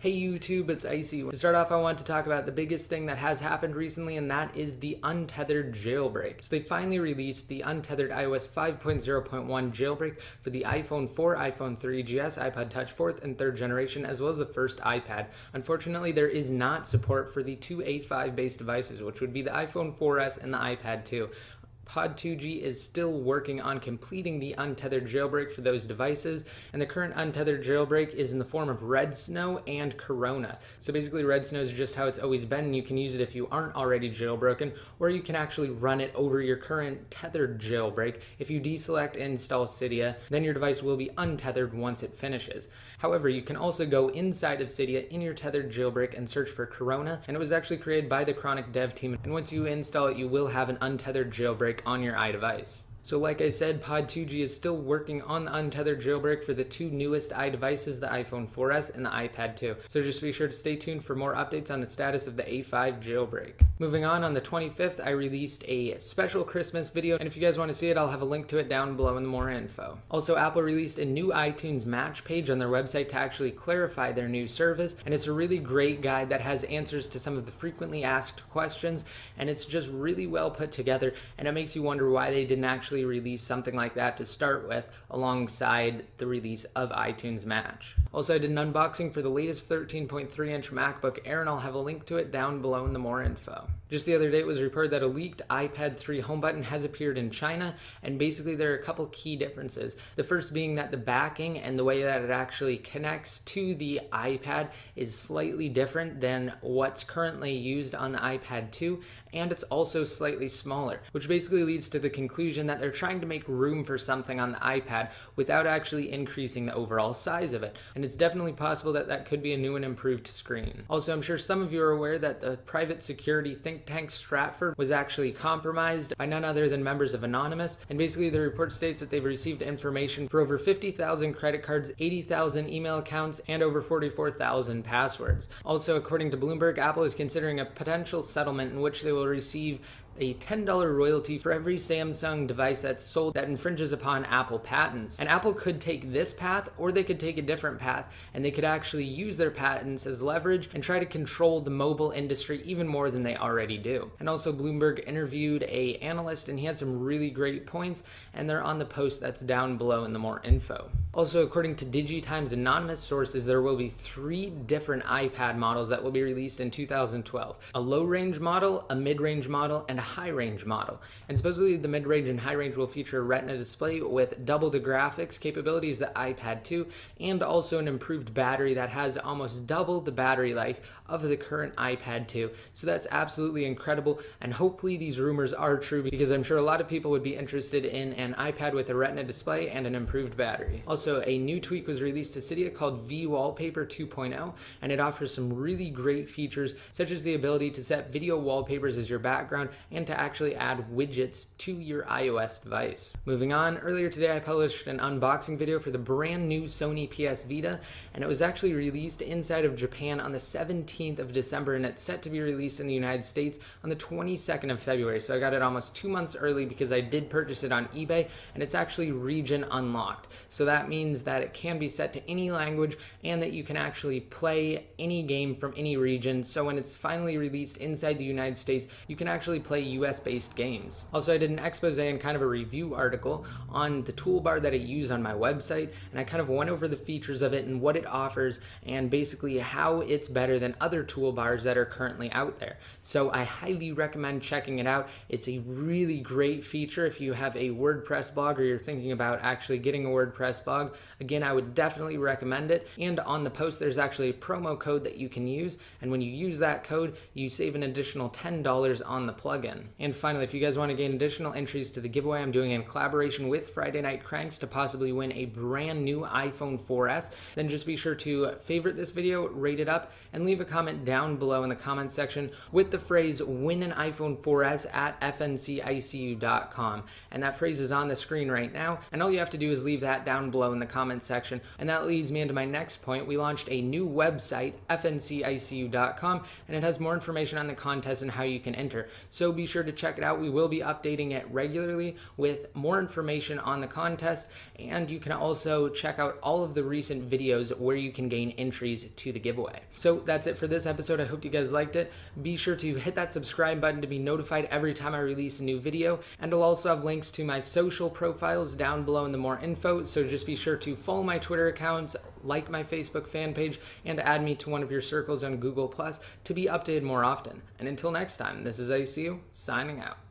Hey YouTube, it's Icy. To start off, I want to talk about the biggest thing that has happened recently, and that is the Untethered jailbreak. So they finally released the Untethered iOS 5.0.1 jailbreak for the iPhone 4, iPhone 3GS, iPod Touch 4th and 3rd generation, as well as the first iPad. Unfortunately, there is not support for the two A5 based devices, which would be the iPhone 4S and the iPad 2. Pod 2G is still working on completing the untethered jailbreak for those devices, and the current untethered jailbreak is in the form of Red Snow and Corona. So basically Red Snow is just how it's always been, and you can use it if you aren't already jailbroken, or you can actually run it over your current tethered jailbreak. If you deselect and install Cydia, then your device will be untethered once it finishes. However, you can also go inside of Cydia in your tethered jailbreak and search for Corona, and it was actually created by the Chronic dev team, and once you install it, you will have an untethered jailbreak on your iDevice. So like I said, Pod 2G is still working on the untethered jailbreak for the two newest iDevices, the iPhone 4S and the iPad 2. So just be sure to stay tuned for more updates on the status of the A5 jailbreak. Moving on the 25th, I released a special Christmas video, and if you guys want to see it, I'll have a link to it down below in the more info. Also, Apple released a new iTunes Match page on their website to actually clarify their new service, and it's a really great guide that has answers to some of the frequently asked questions, and it's just really well put together, and it makes you wonder why they didn't actually release something like that to start with alongside the release of iTunes Match. Also, I did an unboxing for the latest 13.3-inch MacBook Air, and I'll have a link to it down below in the more info. Just the other day, it was reported that a leaked iPad 3 home button has appeared in China, and basically there are a couple key differences. The first being that the backing and the way that it actually connects to the iPad is slightly different than what's currently used on the iPad 2, and it's also slightly smaller, which basically leads to the conclusion that they're trying to make room for something on the iPad without actually increasing the overall size of it, and it's definitely possible that that could be a new and improved screen. Also, I'm sure some of you are aware that the private security think tank Stratford was actually compromised by none other than members of Anonymous, and basically the report states that they've received information for over 50,000 credit cards, 80,000 email accounts, and over 44,000 passwords. Also, according to Bloomberg, Apple is considering a potential settlement in which they will receive a $10 royalty for every Samsung device that's sold that infringes upon Apple patents. And Apple could take this path, or they could take a different path, and they could actually use their patents as leverage and try to control the mobile industry even more than they already do. And also, Bloomberg interviewed an analyst, and he had some really great points, and they're on the post that's down below in the more info. Also, according to DigiTimes anonymous sources, there will be 3 different iPad models that will be released in 2012. A low-range model, a mid-range model, and a high-range model. And supposedly the mid-range and high-range will feature a Retina display with double the graphics capabilities of the iPad 2, and also an improved battery that has almost double the battery life of the current iPad 2. So that's absolutely incredible, and hopefully these rumors are true, because I'm sure a lot of people would be interested in an iPad with a Retina display and an improved battery. Also, a new tweak was released to Cydia called V-Wallpaper 2.0, and it offers some really great features, such as the ability to set video wallpapers as your background and to actually add widgets to your iOS device. Moving on, earlier today I published an unboxing video for the brand new Sony PS Vita, and it was actually released inside of Japan on the 17th of December, and it's set to be released in the United States on the 22nd of February. So I got it almost 2 months early because I did purchase it on eBay, and it's actually region unlocked. So that means that it can be set to any language and that you can actually play any game from any region. So when it's finally released inside the United States, you can actually play US-based games. Also, I did an expose and kind of a review article on the toolbar that I use on my website, and I kind of went over the features of it and what it offers, and basically how it's better than other toolbars that are currently out there. So I highly recommend checking it out. It's a really great feature if you have a WordPress blog or you're thinking about actually getting a WordPress blog. Again, I would definitely recommend it, and on the post there's actually a promo code that you can use, and when you use that code you save an additional $10 on the plugin. And finally, if you guys want to gain additional entries to the giveaway I'm doing in collaboration with Friday Night Cranks to possibly win a brand new iPhone 4S, then just be sure to favorite this video, rate it up, and leave a comment down below in the comments section with the phrase "win an iPhone 4S" at fncicu.com. And that phrase is on the screen right now, and all you have to do is leave that down below below in the comments section. And that leads me into my next point. We launched a new website, fncicu.com, and it has more information on the contest and how you can enter. So be sure to check it out. We will be updating it regularly with more information on the contest, and you can also check out all of the recent videos where you can gain entries to the giveaway. So that's it for this episode. I hope you guys liked it. Be sure to hit that subscribe button to be notified every time I release a new video, and I'll also have links to my social profiles down below in the more info, so just be sure to follow my Twitter accounts, like my Facebook fan page, and add me to one of your circles on Google Plus to be updated more often. And until next time, this is ICU signing out.